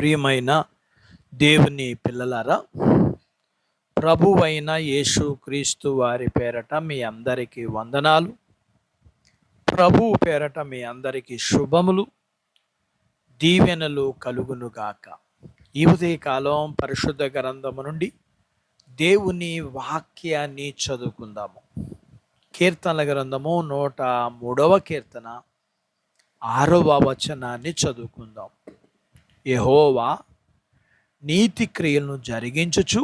ప్రియమైన దేవుని పిల్లలారా, ప్రభువైన యేసు క్రీస్తు వారి పేరట మీ అందరికీ వందనాలు. ప్రభువు పేరట మీ అందరికీ శుభములు, దీవెనలు కలుగునుగాక. ఈ ఉదయకాలం పరిశుద్ధ గ్రంథము నుండి దేవుని వాక్యాన్ని చదువుకుందాము. కీర్తనల గ్రంథము 103వ కీర్తన 6వ వచనాన్ని చదువుకుందాం. యెహోవా నీతి క్రియలను జరిగించుచు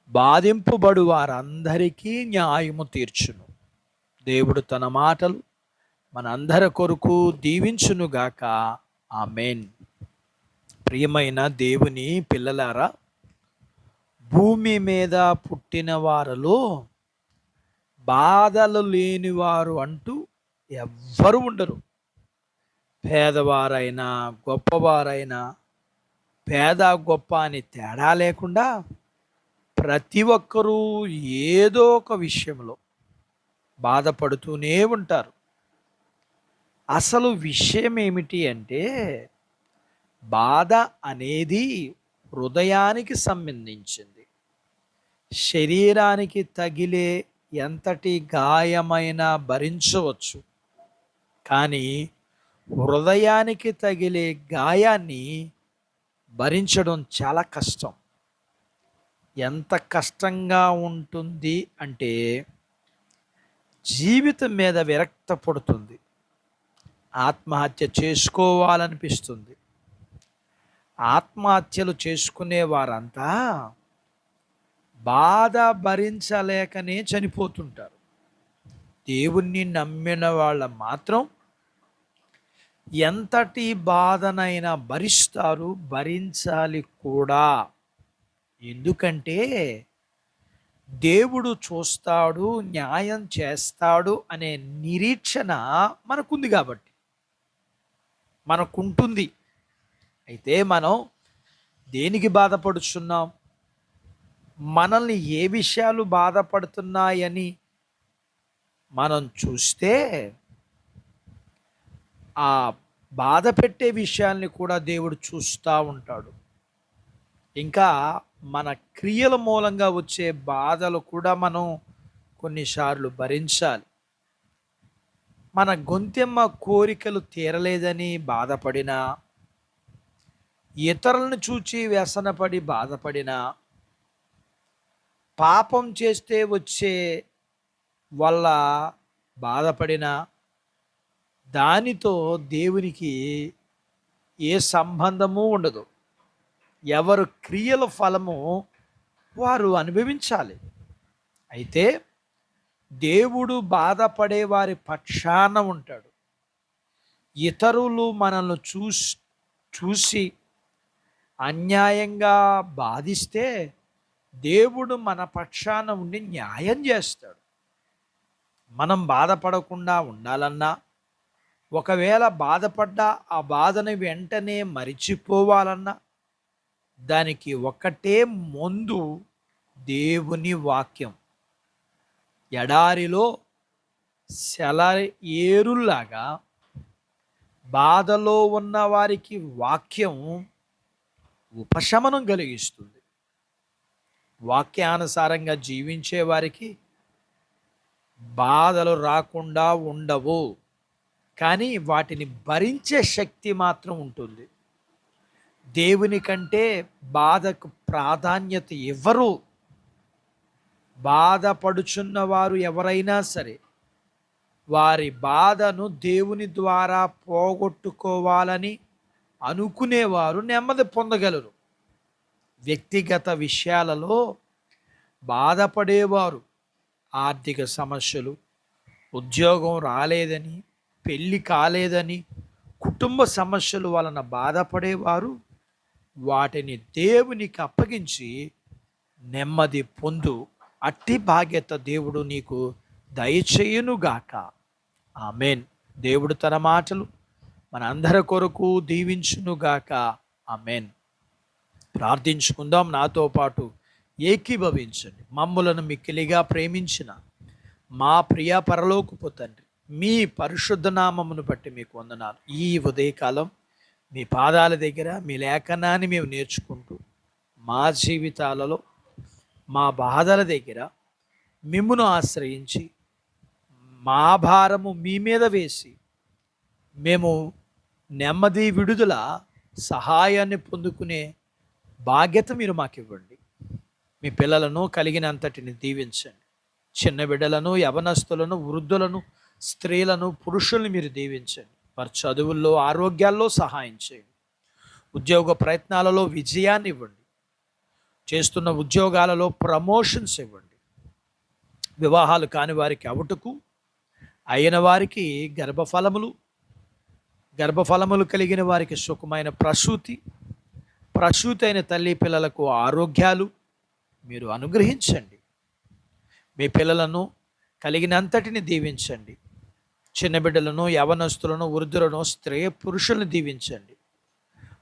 బాధింపబడు వారందరికీ న్యాయము తీర్చును. దేవుడు తన మాటలు మనందరి కొరకు దీవించునుగాక. ఆమేన్. ప్రియమైన దేవుని పిల్లలారా, భూమి మీద పుట్టిన వారిలో బాధలు లేనివారు అంటూ ఎవ్వరు ఉండరు. పేదవారైనా గొప్పవారైనా, పేద గొప్ప అని తేడా లేకుండా ప్రతి ఒక్కరూ ఏదో ఒక విషయంలో బాధపడుతూనే ఉంటారు. అసలు విషయం ఏమిటి అంటే, బాధ అనేది హృదయానికి సంబంధించింది. శరీరానికి తగిలే ఎంతటి గాయమైనా భరించవచ్చు, కానీ హృదయానికి తగిలే గాయాన్ని భరించడం చాలా కష్టం. ఎంత కష్టంగా ఉంటుంది అంటే, జీవితం మీద విరక్త పడుతుంది, ఆత్మహత్య చేసుకోవాలనిపిస్తుంది. ఆత్మహత్యలు చేసుకునే వారంతా బాధ భరించలేకనే చనిపోతుంటారు. దేవుణ్ణి నమ్మిన వాళ్ళ మాత్రం ఎంతటి బాధనైనా భరిస్తారు, భరించాలి కూడా. ఎందుకంటే దేవుడు చూస్తాడు, న్యాయం చేస్తాడు అనే నిరీక్షణ మనకుంది కాబట్టి, మనకుంటుంది. అయితే మనం దేనికి బాధపడుతున్నాం, మనల్ని ఏ విషయాలు బాధపడుతున్నాయని మనం చూస్తే, ఆ బాధ పెట్టే విషయాల్ని కూడా దేవుడు చూస్తూ ఉంటాడు. ఇంకా మన క్రియల మూలంగా వచ్చే బాధలు కూడా మనం కొన్నిసార్లు భరించాలి. మన గొంతెమ్మ కోరికలు తీరలేదని బాధపడినా, ఇతరులను చూచి వ్యసనపడి బాధపడినా, పాపం చేస్తే వచ్చే వల్ల బాధపడినా, దానితో దేవునికి ఏ సంబంధము ఉండదు. ఎవరు క్రియల ఫలము వారు అనుభవించాలి. అయితే దేవుడు బాధపడే వారి పక్షాన ఉంటాడు. ఇతరులు మనల్ని చూసి అన్యాయంగా బాధిస్తే దేవుడు మన పక్షాన ఉండి న్యాయం చేస్తాడు. మనం బాధపడకుండా ఉండాలన్నా, ఒకవేళ బాధపడ్డా ఆ బాధను వెంటనే మరిచిపోవాలన్నా, దానికి ఒక్కటే మందు, దేవుని వాక్యం. ఎడారిలో సెలయేరులాగా బాధలో ఉన్న వారికి వాక్యం ఉపశమనం కలిగిస్తుంది. వాక్యానుసారంగా జీవించే వారికి బాధలు రాకుండా ఉండవు, కానీ వాటిని భరించే శక్తి మాత్రం ఉంటుంది. దేవుని కంటే బాధకు ప్రాధాన్యత ఇవ్వరు. బాధపడుచున్న వారు ఎవరైనా సరే వారి బాధను దేవుని ద్వారా పోగొట్టుకోవాలని అనుకునేవారు నెమ్మది పొందగలరు. వ్యక్తిగత విషయాలలో బాధపడేవారు, ఆర్థిక సమస్యలు, ఉద్యోగం రాలేదని, పెళ్ళి కాలేదని, కుటుంబ సమస్యల వలన బాధపడేవారు వాటిని దేవునికి అప్పగించి నెమ్మది పొందు. అట్టి బాధ్యత దేవుడు నీకు దయచేయునుగాక. ఆమేన్. దేవుడు తన మాటలు మన అందరి కొరకు దీవించునుగాక. ఆమేన్. ప్రార్థించుకుందాం. నాతో పాటు ఏకీభవించండి. మమ్ములను మిక్కిలిగా ప్రేమించిన మా ప్రియ పరలోకపు తండ్రి, మీ పరిశుద్ధ నామమును బట్టి మీకు వందనాలు. ఈ ఉదయకాలం మీ పాదాల దగ్గర మీ లేఖనాన్ని మేము నేర్చుకుంటూ మా జీవితాలలో మా బాధల దగ్గర మిమ్మును ఆశ్రయించి మా భారము మీ మీద వేసి మేము నెమ్మది విడుదల సహాయాన్ని పొందుకునే బాధ్యత మీరు మాకు ఇవ్వండి. మీ పిల్లలను కలిగినంతటిని దీవించండి. చిన్న బిడ్డలను, యవనస్తులను, వృద్ధులను, స్త్రీలను, పురుషుల్ని మీరు దీవించండి. వారి చదువుల్లో, ఆరోగ్యాల్లో సహాయం చేయండి. ఉద్యోగ ప్రయత్నాలలో విజయాన్ని ఇవ్వండి. చేస్తున్న ఉద్యోగాలలో ప్రమోషన్స్ ఇవ్వండి. వివాహాలు కాని వారికి అవుటకు, అయిన వారికి గర్భఫలములు కలిగిన వారికి సుఖమైన ప్రసూతి అయిన తల్లి పిల్లలకు ఆరోగ్యాలు మీరు అనుగ్రహించండి. మీ పిల్లలను కలిగినంతటిని దీవించండి. చిన్న బిడ్డలను, యవనస్తులను, వృద్ధులను, స్త్రీ పురుషులను దీవించండి.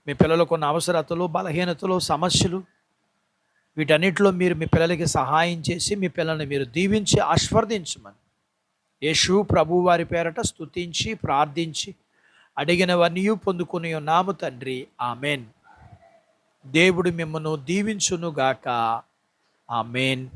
మీ పిల్లలకు ఉన్న అవసరతలు, బలహీనతలు, సమస్యలు వీటన్నిటిలో మీరు మీ పిల్లలకి సహాయం చేసి మీ పిల్లల్ని మీరు దీవించి ఆశీర్వదించమని యేసు ప్రభు వారి పేరట స్తుతించి ప్రార్థించి అడిగినవన్నీ పొందుకుని ఉన్నాము తండ్రి. ఆమెన్. దేవుడు మిమ్మను దీవించునుగాక. ఆమెన్.